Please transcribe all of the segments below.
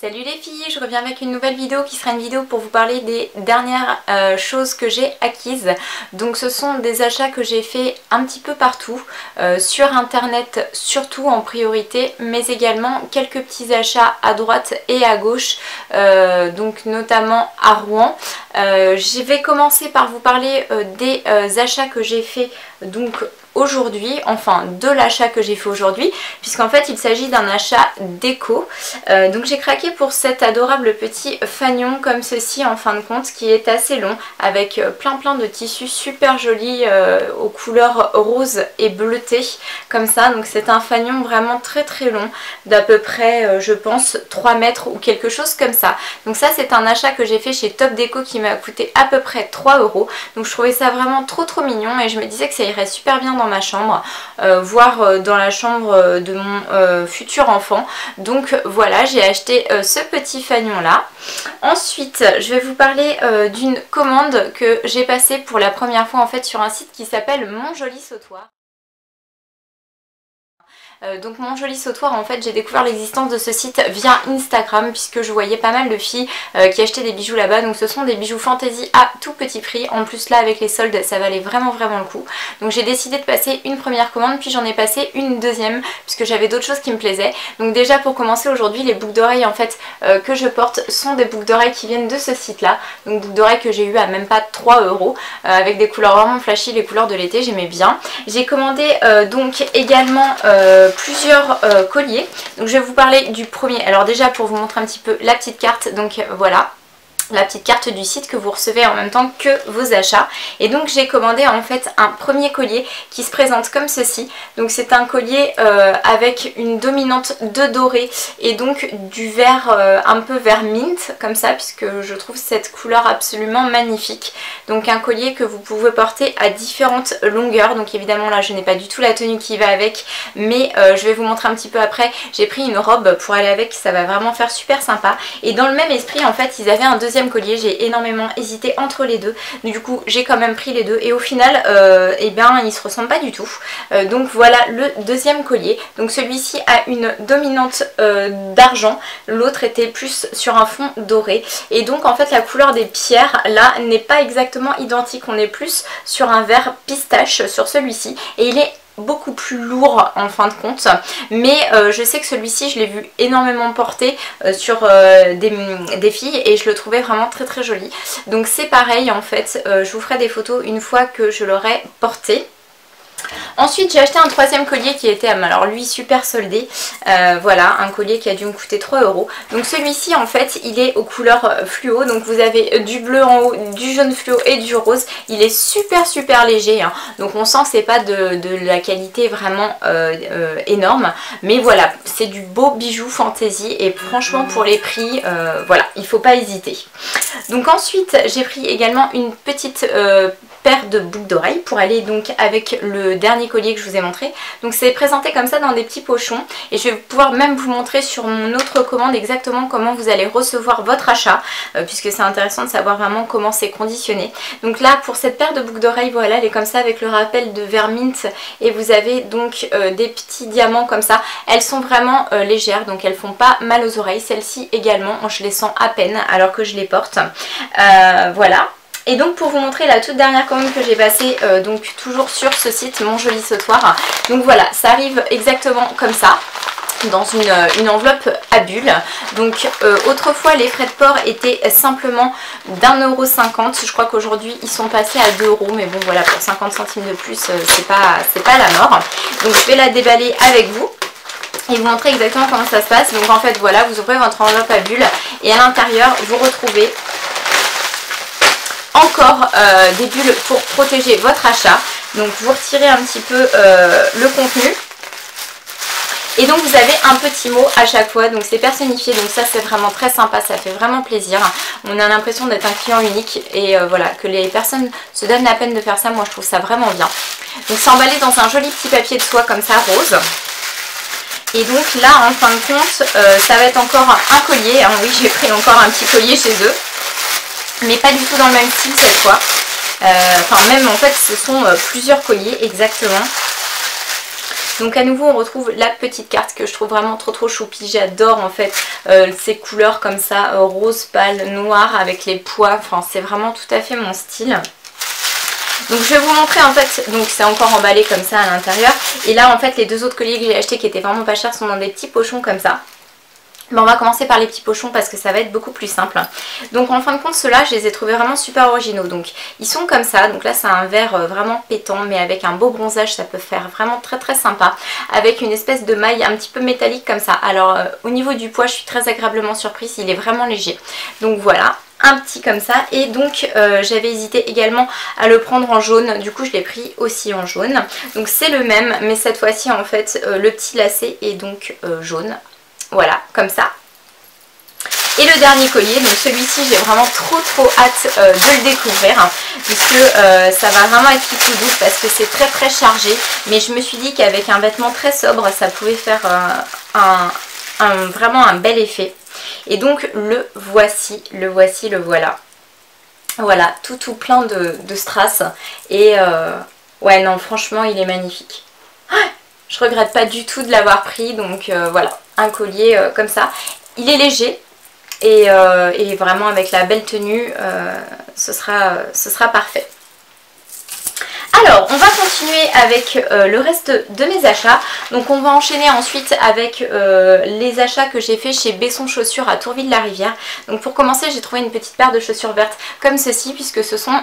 Salut les filles, je reviens avec une nouvelle vidéo qui sera une vidéo pour vous parler des dernières choses que j'ai acquises. Donc ce sont des achats que j'ai fait un petit peu partout, sur internet surtout en priorité, mais également quelques petits achats à droite et à gauche, donc notamment à Rouen. Je vais commencer par vous parler des achats que j'ai fait donc aujourd'hui, enfin de l'achat que j'ai fait aujourd'hui, puisqu'en fait il s'agit d'un achat déco. Donc j'ai craqué pour cet adorable petit fanion comme ceci en fin de compte, qui est assez long avec plein de tissus super jolis aux couleurs rose et bleutées comme ça. Donc c'est un fanion vraiment très long, d'à peu près je pense 3 mètres ou quelque chose comme ça. Donc ça c'est un achat que j'ai fait chez Top Déco qui m'a coûté à peu près 3 €. Donc je trouvais ça vraiment trop mignon et je me disais que ça irait super bien dans ma chambre, voire dans la chambre de mon futur enfant. Donc voilà, j'ai acheté ce petit fanion là. Ensuite je vais vous parler d'une commande que j'ai passée pour la première fois en fait sur un site qui s'appelle Mon Joli Sautoir. Donc Mon Joli Sautoir, en fait j'ai découvert l'existence de ce site via Instagram, puisque je voyais pas mal de filles qui achetaient des bijoux là-bas. Donc ce sont des bijoux fantaisie à tout petit prix, en plus là avec les soldes ça valait vraiment le coup. Donc j'ai décidé de passer une première commande, puis j'en ai passé une deuxième puisque j'avais d'autres choses qui me plaisaient. Donc déjà pour commencer, aujourd'hui les boucles d'oreilles en fait que je porte sont des boucles d'oreilles qui viennent de ce site là. Donc boucles d'oreilles que j'ai eu à même pas 3 €, avec des couleurs vraiment flashy, les couleurs de l'été, j'aimais bien. J'ai commandé donc également plusieurs colliers. Donc je vais vous parler du premier. Alors déjà pour vous montrer un petit peu la petite carte, donc voilà la petite carte du site que vous recevez en même temps que vos achats. Et donc j'ai commandé en fait un premier collier qui se présente comme ceci. Donc c'est un collier avec une dominante de doré et donc du vert un peu vert mint comme ça, puisque je trouve cette couleur absolument magnifique. Donc un collier que vous pouvez porter à différentes longueurs. Donc évidemment là je n'ai pas du tout la tenue qui va avec, mais je vais vous montrer un petit peu après. J'ai pris une robe pour aller avec, ça va vraiment faire super sympa. Et dans le même esprit en fait ils avaient un deuxième collier, j'ai énormément hésité entre les deux, du coup j'ai quand même pris les deux et au final eh bien ils se ressemblent pas du tout. Donc voilà le deuxième collier. Donc celui-ci a une dominante d'argent, l'autre était plus sur un fond doré, et donc en fait la couleur des pierres là n'est pas exactement identique, on est plus sur un vert pistache sur celui-ci et il est beaucoup plus lourd en fin de compte, mais je sais que celui-ci je l'ai vu énormément porté sur des filles et je le trouvais vraiment très joli. Donc c'est pareil en fait, je vous ferai des photos une fois que je l'aurai porté. Ensuite j'ai acheté un troisième collier qui était, alors lui super soldé, voilà un collier qui a dû me coûter 3 €. Donc celui-ci en fait il est aux couleurs fluo, donc vous avez du bleu en haut, du jaune fluo et du rose. Il est super léger, hein. Donc on sent que c'est pas de la qualité vraiment énorme, mais voilà c'est du beau bijou fantaisie et franchement pour les prix voilà il faut pas hésiter. Donc ensuite j'ai pris également une petite paire de boucles d'oreilles pour aller donc avec le dernier collier que je vous ai montré. Donc c'est présenté comme ça dans des petits pochons et je vais pouvoir même vous montrer sur mon autre commande exactement comment vous allez recevoir votre achat, puisque c'est intéressant de savoir vraiment comment c'est conditionné. Donc là pour cette paire de boucles d'oreilles, voilà elle est comme ça avec le rappel de vert mint et vous avez donc des petits diamants comme ça. Elles sont vraiment légères, donc elles font pas mal aux oreilles. Celles-ci également je les sens à peine alors que je les porte. Voilà. Et donc pour vous montrer la toute dernière commande que j'ai passée, donc toujours sur ce site Mon Joli Sautoir. Donc voilà, ça arrive exactement comme ça, dans une enveloppe à bulles. Donc autrefois les frais de port étaient simplement d'1,50 €. Je crois qu'aujourd'hui ils sont passés à 2 €, mais bon voilà, pour 50 centimes de plus c'est pas la mort. Donc je vais la déballer avec vous et vous montrer exactement comment ça se passe. Donc en fait voilà, vous ouvrez votre enveloppe à bulles et à l'intérieur vous retrouvez encore des bulles pour protéger votre achat. Donc vous retirez un petit peu le contenu et donc vous avez un petit mot à chaque fois, donc c'est personnifié, donc ça c'est vraiment très sympa, ça fait vraiment plaisir. On a l'impression d'être un client unique et voilà, que les personnes se donnent la peine de faire ça, moi je trouve ça vraiment bien. Donc c'est emballé dans un joli petit papier de soie comme ça, rose. Et donc là en fin de compte ça va être encore un collier, hein. Oui j'ai pris encore un petit collier chez eux, mais pas du tout dans le même style cette fois. Enfin même en fait ce sont plusieurs colliers exactement. Donc à nouveau on retrouve la petite carte que je trouve vraiment trop choupi. J'adore en fait ces couleurs comme ça, rose pâle, noir avec les pois, enfin c'est vraiment tout à fait mon style. Donc je vais vous montrer en fait, donc c'est encore emballé comme ça à l'intérieur. Et là en fait les deux autres colliers que j'ai achetés qui étaient vraiment pas chers sont dans des petits pochons comme ça. On va commencer par les petits pochons parce que ça va être beaucoup plus simple. Donc en fin de compte ceux-là je les ai trouvés vraiment super originaux. Donc ils sont comme ça, donc là c'est un vert vraiment pétant mais avec un beau bronzage, ça peut faire vraiment très sympa. Avec une espèce de maille un petit peu métallique comme ça. Alors au niveau du poids je suis très agréablement surprise, il est vraiment léger. Donc voilà. Un petit comme ça et donc j'avais hésité également à le prendre en jaune, du coup je l'ai pris aussi en jaune. Donc c'est le même mais cette fois-ci en fait le petit lacet est donc jaune. Voilà, comme ça. Et le dernier collier, donc celui-ci j'ai vraiment trop hâte de le découvrir hein, puisque ça va vraiment être tout doux parce que c'est très chargé. Mais je me suis dit qu'avec un vêtement très sobre ça pouvait faire vraiment un bel effet. Et donc le voici, le voilà. Voilà, tout plein de strass. Et ouais non franchement il est magnifique. Je regrette pas du tout de l'avoir pris, donc voilà, un collier comme ça. Il est léger et vraiment avec la belle tenue, ce sera parfait. Alors, on va continuer avec le reste de mes achats. Donc on va enchaîner ensuite avec les achats que j'ai fait chez Besson Chaussures à Tourville-la-Rivière. Donc pour commencer, j'ai trouvé une petite paire de chaussures vertes comme ceci, puisque ce sont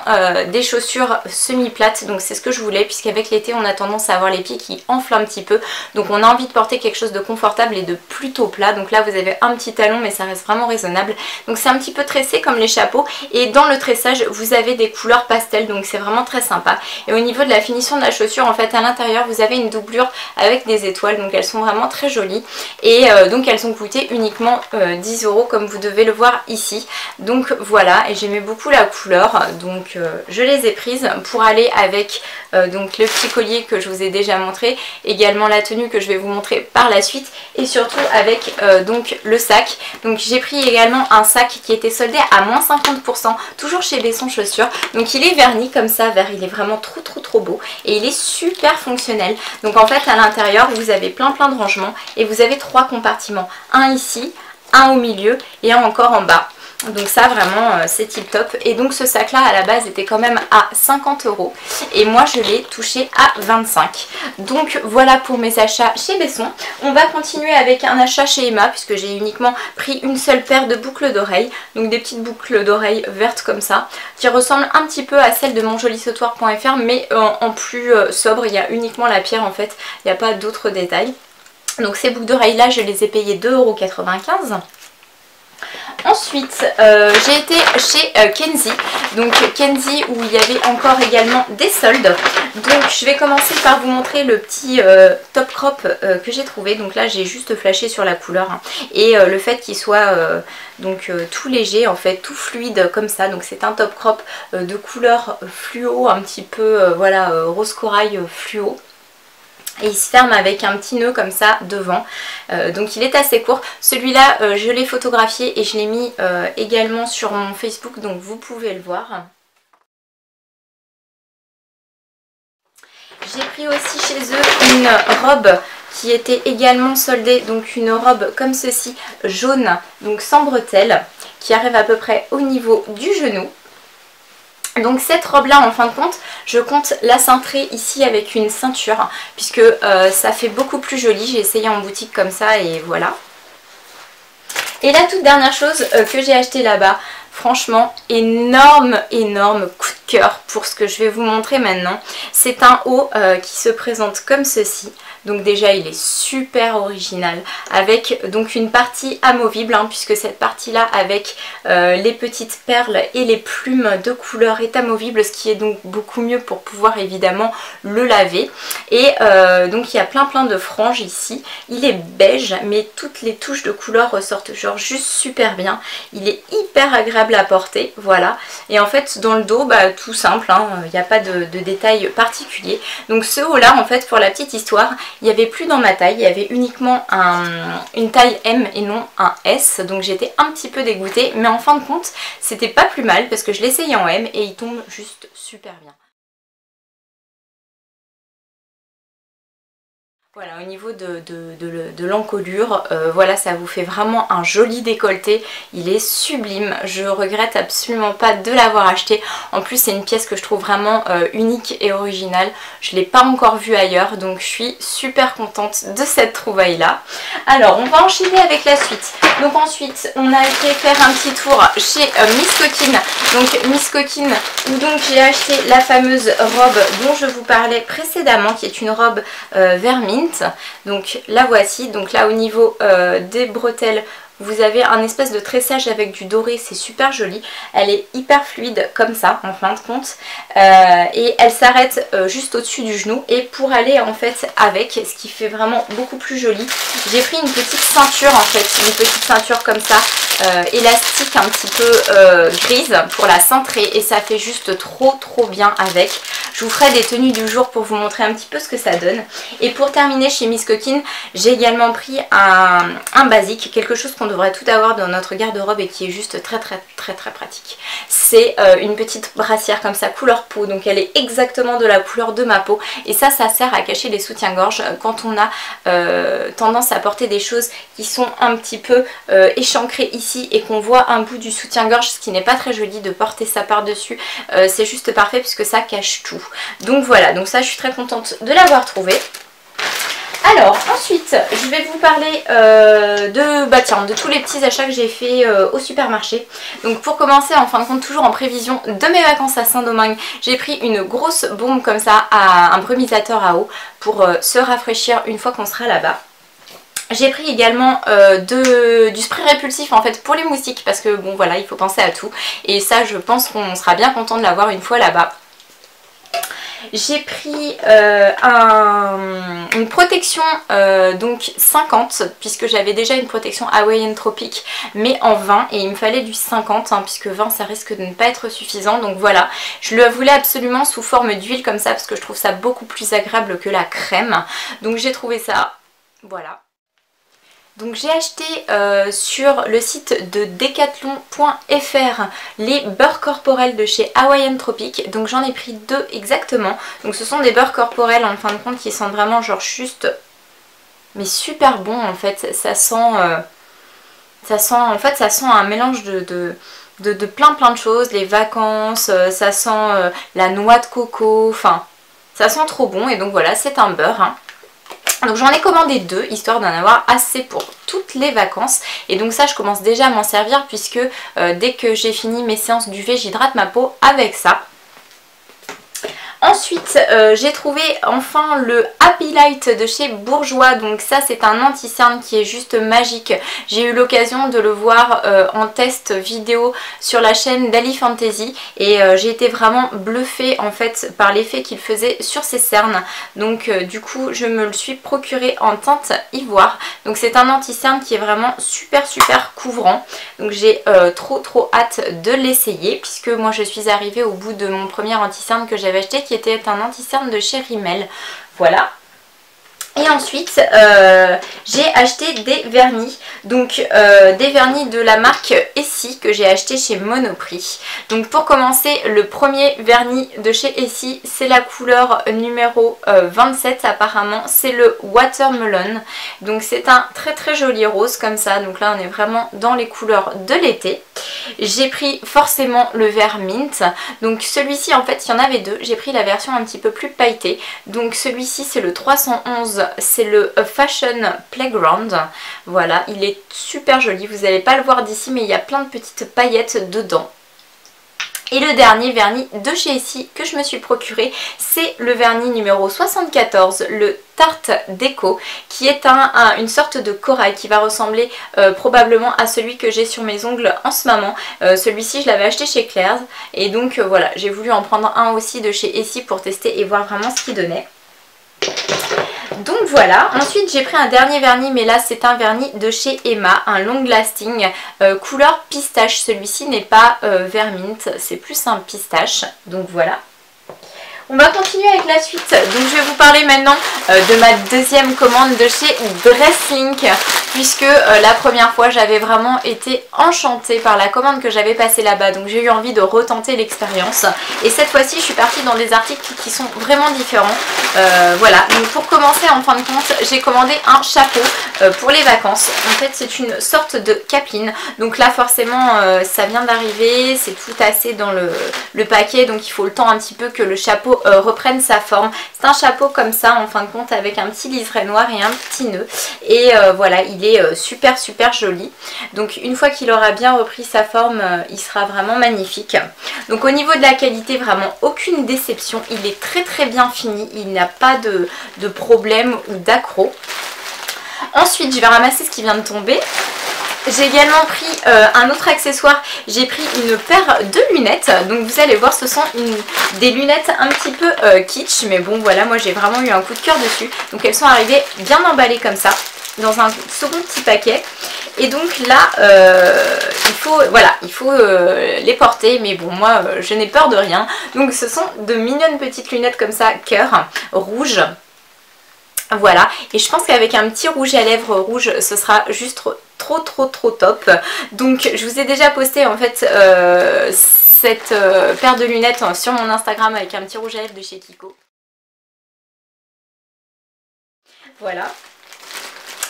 des chaussures semi-plates. Donc c'est ce que je voulais, puisqu'avec l'été, on a tendance à avoir les pieds qui enflent un petit peu. Donc on a envie de porter quelque chose de confortable et de plutôt plat. Donc là, vous avez un petit talon, mais ça reste vraiment raisonnable. Donc c'est un petit peu tressé comme les chapeaux. Et dans le tressage, vous avez des couleurs pastel, donc c'est vraiment très sympa. Et au niveau de la finition de la chaussure, en fait à l'intérieur vous avez une doublure avec des étoiles, donc elles sont vraiment très jolies. Et donc elles ont coûté uniquement 10 € comme vous devez le voir ici. Donc voilà, et j'aimais beaucoup la couleur, donc je les ai prises pour aller avec donc le petit collier que je vous ai déjà montré, également la tenue que je vais vous montrer par la suite, et surtout avec donc le sac. Donc j'ai pris également un sac qui était soldé à moins 50%, toujours chez Besson Chaussures. Donc il est verni comme ça, vert, il est vraiment trop beau et il est super fonctionnel. Donc en fait à l'intérieur vous avez plein de rangements et vous avez 3 compartiments, un ici, un au milieu et un encore en bas. Donc ça vraiment c'est tip top. Et donc ce sac là à la base était quand même à 50 € et moi je l'ai touché à 25. Donc voilà pour mes achats chez Besson. On va continuer avec un achat chez Emma puisque j'ai uniquement pris une seule paire de boucles d'oreilles. Donc des petites boucles d'oreilles vertes comme ça qui ressemblent un petit peu à celles de monjolisautoir.fr mais en plus sobre. Il y a uniquement la pierre en fait, il n'y a pas d'autres détails. Donc ces boucles d'oreilles là je les ai payées 2,95 €. Ensuite j'ai été chez Kenzie, donc Kenzie où il y avait encore également des soldes. Donc je vais commencer par vous montrer le petit top crop que j'ai trouvé. Donc là j'ai juste flashé sur la couleur hein, et le fait qu'il soit donc tout léger en fait, tout fluide comme ça. Donc c'est un top crop de couleur fluo, un petit peu voilà rose corail fluo. Et il se ferme avec un petit nœud comme ça devant, donc il est assez court. Celui-là je l'ai photographié et je l'ai mis également sur mon Facebook, donc vous pouvez le voir. J'ai pris aussi chez eux une robe qui était également soldée, donc une robe comme ceci, jaune, donc sans bretelles, qui arrive à peu près au niveau du genou. Donc cette robe là en fin de compte je compte la cintrer ici avec une ceinture puisque ça fait beaucoup plus joli. J'ai essayé en boutique comme ça et voilà. Et la toute dernière chose que j'ai acheté là-bas, franchement énorme coup de cœur pour ce que je vais vous montrer maintenant. C'est un haut qui se présente comme ceci. Donc déjà il est super original avec donc une partie amovible hein, puisque cette partie là avec les petites perles et les plumes de couleur est amovible, ce qui est donc beaucoup mieux pour pouvoir évidemment le laver. Et donc il y a plein de franges ici. Il est beige mais toutes les touches de couleur ressortent genre juste super bien. Il est hyper agréable à porter, voilà. Et en fait dans le dos bah, tout simple, hein, il n'y a pas de détails particuliers. Donc ce haut là en fait pour la petite histoire, il n'y avait plus dans ma taille, il y avait uniquement une taille M et non un S, donc j'étais un petit peu dégoûtée, mais en fin de compte c'était pas plus mal parce que je l'essayais en M et il tombe juste super bien. Voilà, au niveau de l'encolure, voilà, ça vous fait vraiment un joli décolleté. Il est sublime, je regrette absolument pas de l'avoir acheté. En plus, c'est une pièce que je trouve vraiment unique et originale. Je ne l'ai pas encore vue ailleurs, donc je suis super contente de cette trouvaille-là. Alors, on va enchaîner avec la suite. Donc ensuite, on a été faire un petit tour chez Miss Coquine. Donc Miss Coquine, où donc j'ai acheté la fameuse robe dont je vous parlais précédemment, qui est une robe vert mint. Donc la voici, donc là au niveau des bretelles vous avez un espèce de tressage avec du doré, c'est super joli. Elle est hyper fluide comme ça en fin de compte et elle s'arrête juste au-dessus du genou. Et pour aller en fait avec, ce qui fait vraiment beaucoup plus joli, j'ai pris une petite ceinture en fait, une petite ceinture comme ça, élastique un petit peu grise pour la cintrer et ça fait juste trop bien avec. Je vous ferai des tenues du jour pour vous montrer un petit peu ce que ça donne. Et pour terminer chez Miss Coquine, j'ai également pris un basique, quelque chose qu'on devrait tout avoir dans notre garde-robe et qui est juste très pratique. C'est une petite brassière comme ça couleur peau, donc elle est exactement de la couleur de ma peau et ça sert à cacher les soutiens-gorge quand on a tendance à porter des choses qui sont un petit peu échancrées ici et qu'on voit un bout du soutien-gorge, ce qui n'est pas très joli de porter ça par-dessus. C'est juste parfait puisque ça cache tout. Donc voilà, donc ça je suis très contente de l'avoir trouvé. Alors ensuite je vais vous parler de tous les petits achats que j'ai fait au supermarché. Donc pour commencer, en fin de compte, toujours en prévision de mes vacances à Saint-Domingue, j'ai pris une grosse bombe comme ça, un brumisateur à eau pour se rafraîchir une fois qu'on sera là-bas. J'ai pris également du spray répulsif en fait pour les moustiques parce que bon voilà, il faut penser à tout et ça je pense qu'on sera bien content de l'avoir une fois là-bas. J'ai pris une protection donc 50 puisque j'avais déjà une protection Hawaiian Tropic mais en 20 et il me fallait du 50 hein, puisque 20 ça risque de ne pas être suffisant. Donc voilà, je le voulais absolument sous forme d'huile comme ça parce que je trouve ça beaucoup plus agréable que la crème. Donc j'ai trouvé ça, voilà. Donc j'ai acheté sur le site de decathlon.fr les beurres corporels de chez Hawaiian Tropic. Donc j'en ai pris 2 exactement. Donc ce sont des beurres corporels en fin de compte qui sentent vraiment genre juste mais super bon en fait. Ça sent un mélange de plein de choses. Les vacances, ça sent la noix de coco, enfin ça sent trop bon et donc voilà, c'est un beurre hein. Donc j'en ai commandé 2 histoire d'en avoir assez pour toutes les vacances et donc ça je commence déjà à m'en servir puisque dès que j'ai fini mes séances d'UV j'hydrate ma peau avec ça. Ensuite j'ai trouvé enfin le Happy Light de chez Bourjois. Donc ça c'est un anti-cerne qui est juste magique. J'ai eu l'occasion de le voir en test vidéo sur la chaîne d'Ali Fantasy et j'ai été vraiment bluffée en fait par l'effet qu'il faisait sur ses cernes. Donc du coup je me le suis procuré en teinte ivoire. Donc c'est un anti-cerne qui est vraiment super couvrant. Donc j'ai trop hâte de l'essayer puisque moi je suis arrivée au bout de mon premier anti-cerne que j'avais acheté qui était un anti-cerne de chez Rimmel. Voilà. Et ensuite j'ai acheté des vernis, donc des vernis de la marque Essie que j'ai acheté chez Monoprix. Donc pour commencer, le premier vernis de chez Essie c'est la couleur numéro 27 apparemment, c'est le Watermelon. Donc c'est un très joli rose comme ça, donc là on est vraiment dans les couleurs de l'été. J'ai pris forcément le vert mint, donc celui-ci en fait il y en avait 2, j'ai pris la version un petit peu plus pailletée. Donc celui-ci c'est le 311, c'est le Fashion Playground. Voilà, il est super joli, vous n'allez pas le voir d'ici mais il y a plein de petites paillettes dedans. Et le dernier vernis de chez Essie que je me suis procuré, c'est le vernis numéro 74, le Tarte Déco, qui est une sorte de corail qui va ressembler probablement à celui que j'ai sur mes ongles en ce moment. Celui-ci je l'avais acheté chez Claire's et donc voilà, j'ai voulu en prendre un aussi de chez Essie pour tester et voir vraiment ce qu'il donnait. Donc voilà, ensuite j'ai pris un dernier vernis mais là c'est un vernis de chez Emma, un long lasting couleur pistache. Celui-ci n'est pas vert mint, c'est plus un pistache, donc voilà. On va continuer avec la suite, donc je vais vous parler maintenant de ma deuxième commande de chez Dresslink, puisque la première fois j'avais vraiment été enchantée par la commande que j'avais passée là-bas, donc j'ai eu envie de retenter l'expérience. Et cette fois-ci je suis partie dans des articles qui sont vraiment différents. Voilà, donc pour commencer, en fin de compte, j'ai commandé un chapeau pour les vacances. En fait c'est une sorte de capeline, donc là forcément ça vient d'arriver, c'est tout assez dans le paquet, donc il faut le temps un petit peu que le chapeau reprenne sa forme. C'est un chapeau comme ça en fin de compte avec un petit liseré noir et un petit nœud, et voilà, il est super joli. Donc une fois qu'il aura bien repris sa forme, il sera vraiment magnifique. Donc au niveau de la qualité, vraiment aucune déception, il est très bien fini, il n'y a pas de problème ou d'accro. Ensuite je vais ramasser ce qui vient de tomber. J'ai également pris un autre accessoire, j'ai pris une paire de lunettes, donc vous allez voir ce sont des lunettes un petit peu kitsch, mais bon voilà, moi j'ai vraiment eu un coup de cœur dessus. Donc elles sont arrivées bien emballées comme ça, dans un second petit paquet, et donc là il faut les porter, mais bon moi je n'ai peur de rien. Donc ce sont de mignonnes petites lunettes comme ça, cœur, rouge. Voilà, et je pense qu'avec un petit rouge à lèvres rouge, ce sera juste trop top. Donc je vous ai déjà posté en fait cette paire de lunettes sur mon Instagram avec un petit rouge à lèvres de chez Kiko. Voilà.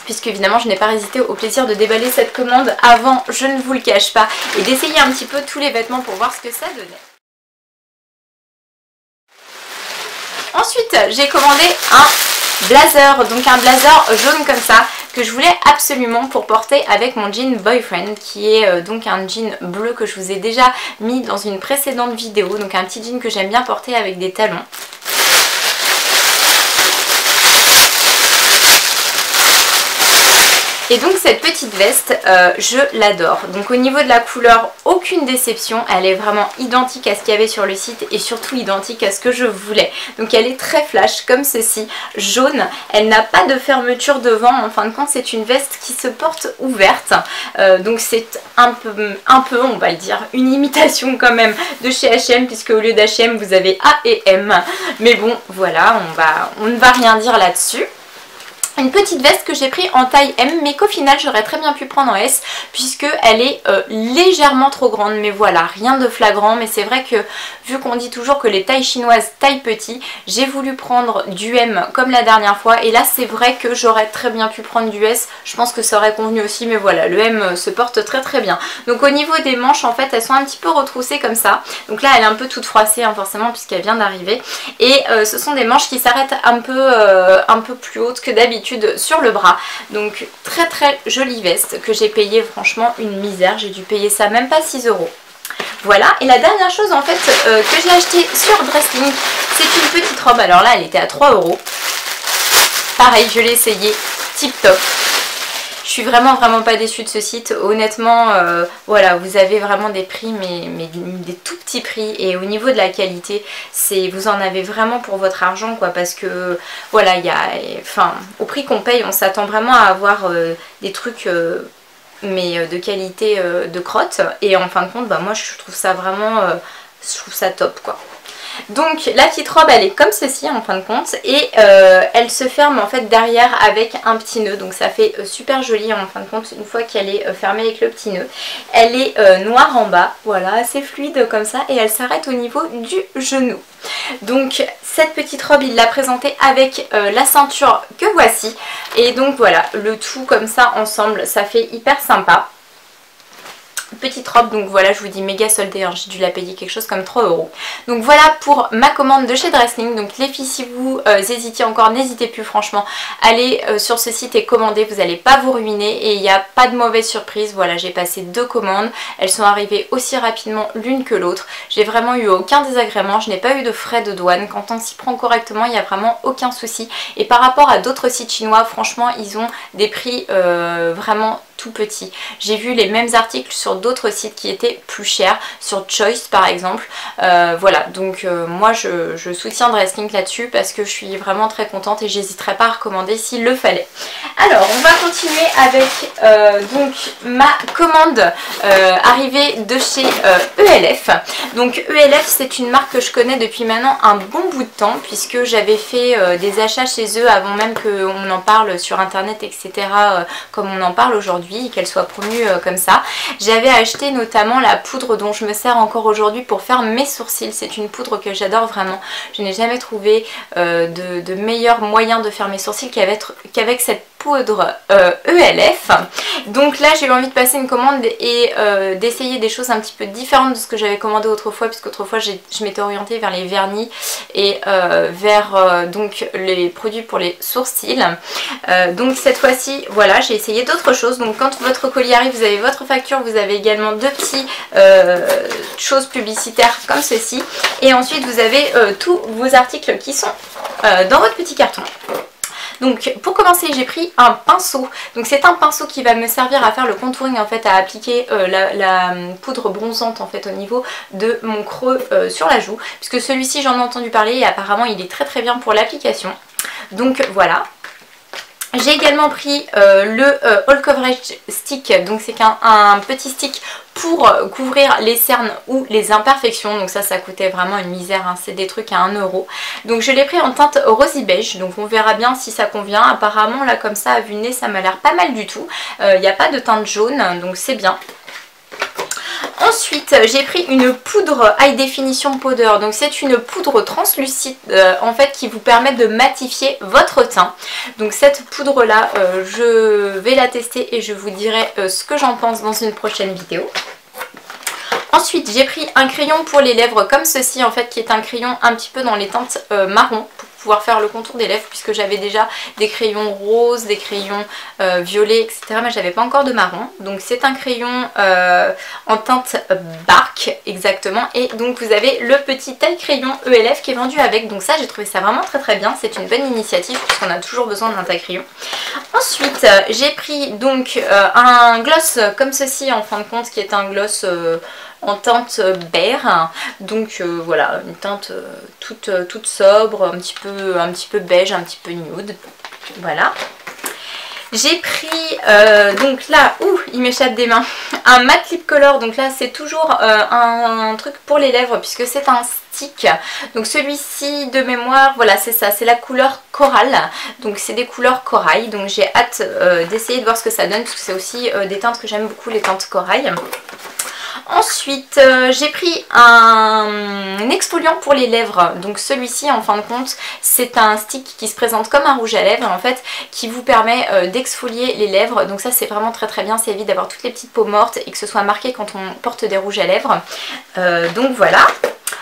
Puisque évidemment je n'ai pas résisté au plaisir de déballer cette commande avant, je ne vous le cache pas, et d'essayer un petit peu tous les vêtements pour voir ce que ça donnait. Ensuite j'ai commandé un blazer, donc un blazer jaune comme ça, que je voulais absolument pour porter avec mon jean Boyfriend, qui est donc un jean bleu que je vous ai déjà mis dans une précédente vidéo, donc un petit jean que j'aime bien porter avec des talons. Et donc cette petite veste, je l'adore. Donc au niveau de la couleur, aucune déception. Elle est vraiment identique à ce qu'il y avait sur le site et surtout identique à ce que je voulais. Donc elle est très flash comme ceci, jaune. Elle n'a pas de fermeture devant. En fin de compte, c'est une veste qui se porte ouverte. Donc c'est un peu, on va le dire, une imitation quand même de chez H&M, puisque au lieu d'H&M, vous avez A et M. Mais bon, voilà, on ne va rien dire là-dessus. Une petite veste que j'ai pris en taille M, mais qu'au final j'aurais très bien pu prendre en S, puisque elle est légèrement trop grande, mais voilà, rien de flagrant. Mais c'est vrai que vu qu'on dit toujours que les tailles chinoises taillent petit, j'ai voulu prendre du M comme la dernière fois, et là c'est vrai que j'aurais très bien pu prendre du S, je pense que ça aurait convenu aussi, mais voilà, le M se porte très bien. Donc au niveau des manches, en fait elles sont un petit peu retroussées comme ça, donc là elle est un peu toute froissée hein, forcément puisqu'elle vient d'arriver, et ce sont des manches qui s'arrêtent un peu plus hautes que d'habitude sur le bras. Donc très jolie veste que j'ai payé franchement une misère, j'ai dû payer ça même pas 6 €. Voilà, et la dernière chose en fait que j'ai acheté sur Dresslink, c'est une petite robe. Alors là elle était à 3 €. Pareil, je l'ai essayé, tip top. Je suis vraiment pas déçue de ce site, honnêtement, voilà, vous avez vraiment des prix, mais des tout petits prix, et au niveau de la qualité, vous en avez vraiment pour votre argent, quoi, parce que, voilà, au prix qu'on paye, on s'attend vraiment à avoir des trucs, mais de qualité de crotte, et en fin de compte, bah, moi je trouve ça vraiment, je trouve ça top, quoi. Donc la petite robe elle est comme ceci en fin de compte, et elle se ferme en fait derrière avec un petit nœud, donc ça fait super joli en fin de compte une fois qu'elle est fermée avec le petit nœud. Elle est noire en bas, voilà, assez fluide comme ça, et elle s'arrête au niveau du genou. Donc cette petite robe il l'a présentée avec la ceinture que voici, et donc voilà, le tout comme ça ensemble, ça fait hyper sympa. Petite robe, donc voilà, je vous dis méga soldée, hein, j'ai dû la payer quelque chose comme 3 €. Donc voilà pour ma commande de chez Dresslink. Donc les filles, si vous hésitiez encore, n'hésitez plus franchement, allez sur ce site et commandez, vous n'allez pas vous ruiner, et il n'y a pas de mauvaise surprise. Voilà, j'ai passé 2 commandes, elles sont arrivées aussi rapidement l'une que l'autre, j'ai vraiment eu aucun désagrément, je n'ai pas eu de frais de douane, quand on s'y prend correctement il n'y a vraiment aucun souci. Et par rapport à d'autres sites chinois, franchement ils ont des prix vraiment tout petit. J'ai vu les mêmes articles sur d'autres sites qui étaient plus chers, sur Choice par exemple. Voilà, donc moi je soutiens Dresslink là-dessus parce que je suis vraiment très contente et j'hésiterai pas à recommander s'il le fallait. Alors on va continuer avec donc ma commande arrivée de chez ELF. Donc ELF, c'est une marque que je connais depuis maintenant un bon bout de temps puisque j'avais fait des achats chez eux avant même qu'on en parle sur internet, etc. Comme on en parle aujourd'hui, qu'elle soit promue comme ça. J'avais acheté notamment la poudre dont je me sers encore aujourd'hui pour faire mes sourcils. C'est une poudre que j'adore vraiment. Je n'ai jamais trouvé de meilleur moyen de faire mes sourcils qu'avec cette poudre ELF. Donc là j'ai eu envie de passer une commande et d'essayer des choses un petit peu différentes de ce que j'avais commandé autrefois, puisque autrefois je m'étais orientée vers les vernis et vers donc les produits pour les sourcils. Donc cette fois-ci voilà, j'ai essayé d'autres choses. Donc quand votre colis arrive, vous avez votre facture, vous avez également deux petits choses publicitaires comme ceci, et ensuite vous avez tous vos articles qui sont dans votre petit carton. Donc pour commencer j'ai pris un pinceau, donc c'est un pinceau qui va me servir à faire le contouring en fait, à appliquer la poudre bronzante en fait au niveau de mon creux sur la joue, puisque celui-ci j'en ai entendu parler et apparemment il est très très bien pour l'application. Donc voilà. J'ai également pris le All Coverage Stick, donc c'est un petit stick pour couvrir les cernes ou les imperfections. Donc ça coûtait vraiment une misère, hein. C'est des trucs à 1 €. Donc je l'ai pris en teinte rosy beige, donc on verra bien si ça convient. Apparemment là comme ça à vue de nez ça m'a l'air pas mal du tout. Il n'y a pas de teinte jaune, donc c'est bien. Ensuite j'ai pris une poudre High Definition Powder, donc c'est une poudre translucide en fait qui vous permet de matifier votre teint. Donc cette poudre là je vais la tester et je vous dirai ce que j'en pense dans une prochaine vidéo. Ensuite j'ai pris un crayon pour les lèvres comme ceci en fait, qui est un crayon un petit peu dans les teintes marron pour pouvoir faire le contour des lèvres, puisque j'avais déjà des crayons roses, des crayons violets, etc. mais j'avais pas encore de marron. Donc c'est un crayon en teinte bark exactement, et donc vous avez le petit taille crayon ELF qui est vendu avec. Donc ça j'ai trouvé ça vraiment très très bien, c'est une bonne initiative puisqu'on a toujours besoin d'un taille crayon. Ensuite j'ai pris donc un gloss comme ceci en fin de compte, qui est un gloss en teinte beige, donc voilà, une teinte toute sobre, un petit peu beige, un petit peu nude, voilà. J'ai pris donc là, il m'échappe des mains, un matte lip color. Donc là c'est toujours un truc pour les lèvres puisque c'est un stick. Donc celui-ci de mémoire, voilà c'est ça, c'est la couleur corail. Donc c'est des couleurs corail, donc j'ai hâte d'essayer de voir ce que ça donne, parce que c'est aussi des teintes que j'aime beaucoup, les teintes corail. Ensuite j'ai pris un exfoliant pour les lèvres, donc celui-ci en fin de compte c'est un stick qui se présente comme un rouge à lèvres en fait, qui vous permet d'exfolier les lèvres. Donc ça c'est vraiment très très bien, ça évite d'avoir toutes les petites peaux mortes et que ce soit marqué quand on porte des rouges à lèvres. Donc voilà.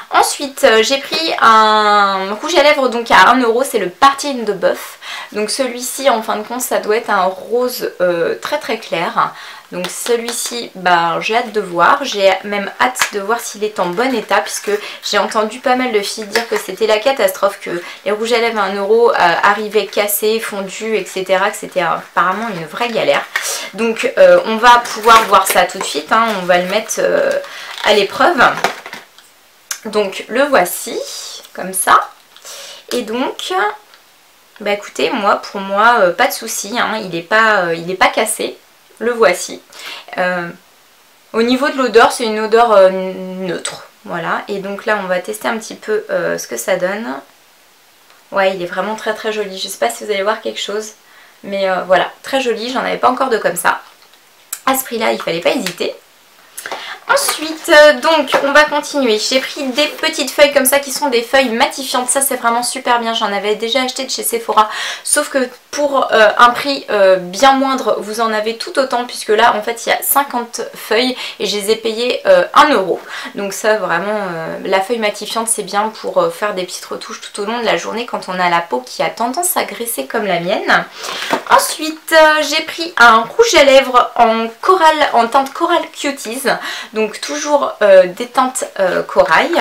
Ensuite j'ai pris un rouge à lèvres donc à 1 €, c'est le Party in the Buff. Donc celui-ci en fin de compte ça doit être un rose très très clair. Donc celui-ci, j'ai hâte de voir, j'ai même hâte de voir s'il est en bon état, puisque j'ai entendu pas mal de filles dire que c'était la catastrophe, que les rouges à lèvres à 1 € arrivaient cassés, fondus, etc. que c'était apparemment une vraie galère. Donc on va pouvoir voir ça tout de suite, hein. On va le mettre à l'épreuve. Donc le voici, comme ça. Et donc, écoutez, pour moi, pas de souci, hein. Il est pas cassé. Le voici. Au niveau de l'odeur, c'est une odeur neutre. Voilà. Et donc là, on va tester un petit peu ce que ça donne. Ouais, il est vraiment très très joli. Je sais pas si vous allez voir quelque chose. Mais voilà, très joli. J'en avais pas encore de comme ça. À ce prix-là, il fallait pas hésiter. Ensuite, donc on va continuer. J'ai pris des petites feuilles comme ça qui sont des feuilles matifiantes. Ça c'est vraiment super bien. J'en avais déjà acheté de chez Sephora. Sauf que pour un prix bien moindre, vous en avez tout autant. Puisque là en fait il y a 50 feuilles et je les ai payées 1 €. Donc ça vraiment, la feuille matifiante c'est bien pour faire des petites retouches tout au long de la journée quand on a la peau qui a tendance à graisser comme la mienne. Ensuite j'ai pris un rouge à lèvres en corail, en teinte Coral Cuties. Donc toujours des teintes corail,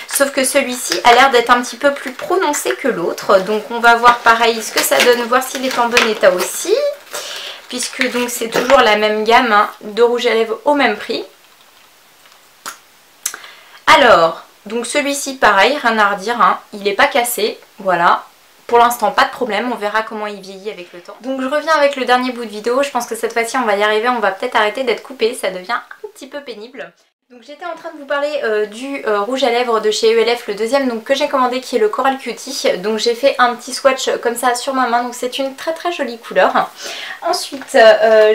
sauf que celui-ci a l'air d'être un petit peu plus prononcé que l'autre. Donc on va voir pareil ce que ça donne, voir s'il est en bon état aussi. puisque donc c'est toujours la même gamme hein, de rouge à lèvres au même prix. Alors, donc celui-ci pareil, rien à redire, hein, il n'est pas cassé, voilà. Pour l'instant pas de problème, on verra comment il vieillit avec le temps. Donc je reviens avec le dernier bout de vidéo, je pense que cette fois-ci on va y arriver, on va peut-être arrêter d'être coupé, ça devient un petit peu pénible. Donc j'étais en train de vous parler du rouge à lèvres de chez ELF, le deuxième donc, que j'ai commandé qui est le Coral Cutie. Donc j'ai fait un petit swatch comme ça sur ma main, donc c'est une très très jolie couleur. Ensuite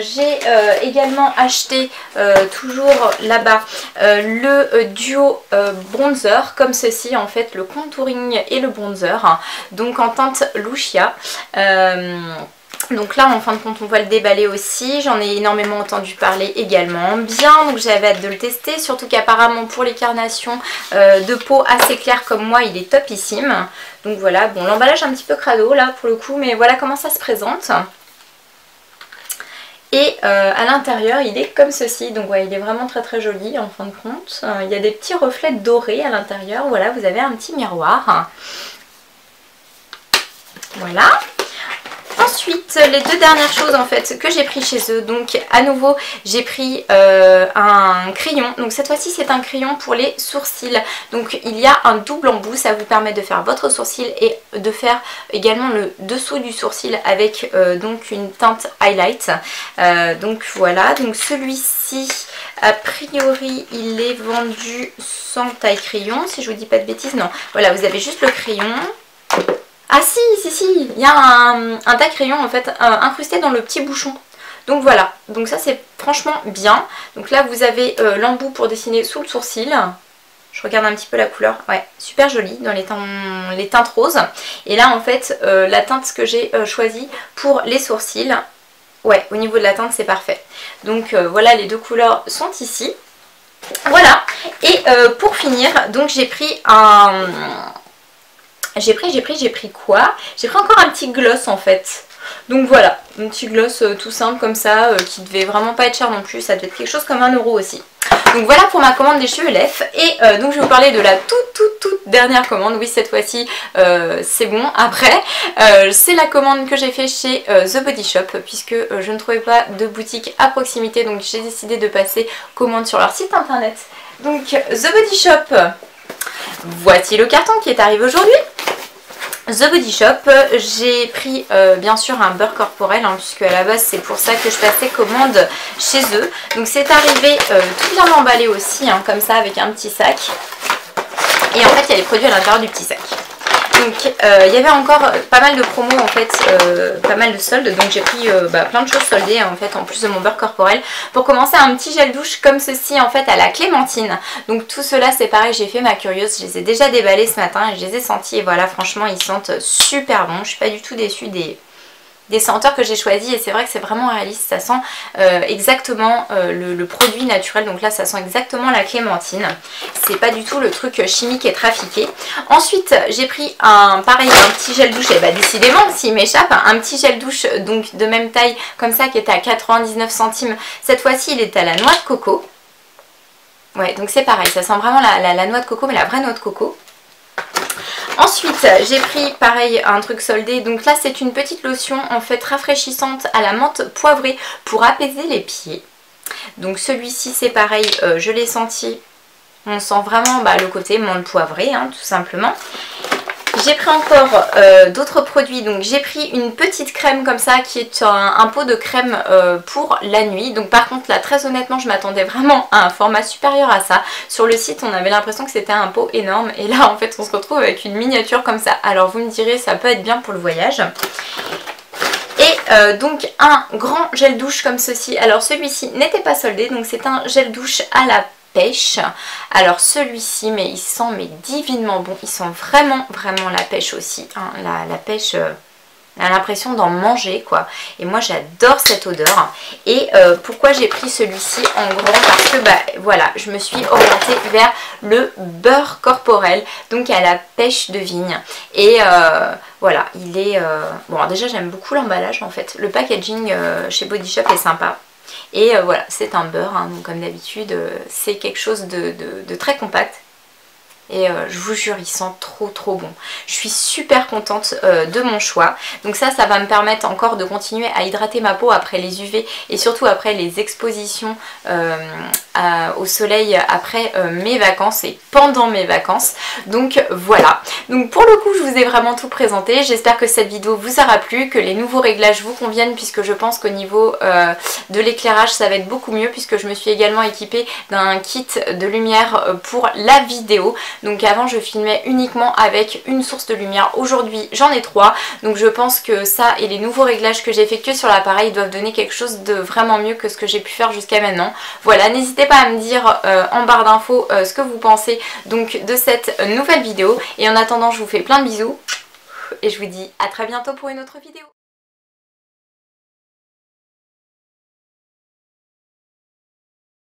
j'ai également acheté toujours là-bas le duo bronzer comme ceci en fait, le contouring et le bronzer. Donc en teinte Lucia. Donc là en fin de compte on va le déballer aussi, j'en ai énormément entendu parler également, bien, donc j'avais hâte de le tester, surtout qu'apparemment pour les carnations de peau assez claire comme moi il est topissime. Donc voilà, bon l'emballage un petit peu crado là pour le coup, mais voilà comment ça se présente. Et à l'intérieur il est comme ceci, donc ouais, il est vraiment très très joli en fin de compte. Il y a des petits reflets dorés à l'intérieur, voilà vous avez un petit miroir. Voilà. Ensuite, les deux dernières choses en fait que j'ai pris chez eux, donc à nouveau j'ai pris un crayon, donc cette fois-ci c'est un crayon pour les sourcils, donc il y a un double embout, ça vous permet de faire votre sourcil et de faire également le dessous du sourcil avec donc une teinte highlight, donc voilà, donc celui-ci a priori il est vendu sans taille crayon si je vous dis pas de bêtises, non, voilà vous avez juste le crayon. Ah si, il y a un taille crayon en fait incrusté dans le petit bouchon. Donc voilà, donc ça c'est franchement bien. Donc là vous avez l'embout pour dessiner sous le sourcil. Je regarde un petit peu la couleur, ouais, super jolie dans les teintes roses. Et là en fait la teinte que j'ai choisie pour les sourcils, ouais, au niveau de la teinte c'est parfait. Donc voilà, les deux couleurs sont ici. Voilà, et pour finir, donc j'ai pris un... J'ai pris quoi? J'ai pris encore un petit gloss en fait. Donc voilà, un petit gloss tout simple comme ça, qui devait vraiment pas être cher non plus, ça devait être quelque chose comme 1 € aussi. Donc voilà pour ma commande des chez ELF. Et donc je vais vous parler de la toute dernière commande. Oui, cette fois-ci c'est bon. Après c'est la commande que j'ai fait chez The Body Shop, puisque je ne trouvais pas de boutique à proximité, donc j'ai décidé de passer commande sur leur site internet. Donc The Body Shop, voici le carton qui est arrivé aujourd'hui. The Body Shop, j'ai pris bien sûr un beurre corporel, hein, puisque à la base c'est pour ça que je passais commande chez eux. Donc c'est arrivé tout bien emballé aussi, hein, comme ça avec un petit sac. Et en fait il y a les produits à l'intérieur du petit sac. Donc il y avait encore pas mal de promos en fait, pas mal de soldes, donc j'ai pris plein de choses soldées en fait en plus de mon beurre corporel. Pour commencer, un petit gel douche comme ceci en fait à la clémentine. Donc tout cela c'est pareil, j'ai fait ma curieuse, je les ai déjà déballés ce matin et je les ai sentis et voilà, franchement ils sentent super bon. Je suis pas du tout déçue des senteurs que j'ai choisis et c'est vrai que c'est vraiment réaliste, ça sent exactement le produit naturel, donc là ça sent exactement la clémentine, c'est pas du tout le truc chimique et trafiqué. Ensuite j'ai pris pareil un petit gel douche, et bah décidément s'il m'échappe, un petit gel douche donc de même taille comme ça qui était à 99 centimes, cette fois-ci il est à la noix de coco. Ouais, donc c'est pareil, ça sent vraiment la noix de coco, mais la vraie noix de coco. Ensuite j'ai pris pareil un truc soldé, donc là c'est une petite lotion en fait rafraîchissante à la menthe poivrée pour apaiser les pieds. Donc celui-ci c'est pareil, je l'ai senti, on sent vraiment le côté menthe poivrée hein, tout simplement. J'ai pris encore d'autres produits, donc j'ai pris une petite crème comme ça qui est un pot de crème pour la nuit. Donc par contre là très honnêtement je m'attendais vraiment à un format supérieur à ça. Sur le site on avait l'impression que c'était un pot énorme et là en fait on se retrouve avec une miniature comme ça. Alors vous me direz ça peut être bien pour le voyage. Et donc un grand gel douche comme ceci. Alors celui-ci n'était pas soldé, donc c'est un gel douche à la pêche. Alors celui-ci, mais il sent divinement bon, il sent vraiment la pêche aussi, hein. La pêche, on a l'impression d'en manger quoi, et moi j'adore cette odeur. Et pourquoi j'ai pris celui-ci en grand, parce que voilà, je me suis orientée vers le beurre corporel, donc à la pêche de vigne. Et voilà, il est bon, déjà j'aime beaucoup l'emballage en fait, le packaging chez Body Shop est sympa. Et voilà, c'est un beurre, hein, donc comme d'habitude, c'est quelque chose de très compact. et je vous jure il sent trop bon. Je suis super contente de mon choix. Donc ça va me permettre encore de continuer à hydrater ma peau après les UV et surtout après les expositions au soleil après mes vacances et pendant mes vacances. Donc voilà, donc pour le coup je vous ai vraiment tout présenté. J'espère que cette vidéo vous aura plu, que les nouveaux réglages vous conviennent, puisque je pense qu'au niveau de l'éclairage ça va être beaucoup mieux, puisque je me suis également équipée d'un kit de lumière pour la vidéo. Donc avant je filmais uniquement avec une source de lumière, aujourd'hui j'en ai 3, donc je pense que ça et les nouveaux réglages que j'ai effectués sur l'appareil doivent donner quelque chose de vraiment mieux que ce que j'ai pu faire jusqu'à maintenant. Voilà, n'hésitez pas à me dire en barre d'infos ce que vous pensez donc de cette nouvelle vidéo, et en attendant je vous fais plein de bisous et je vous dis à très bientôt pour une autre vidéo.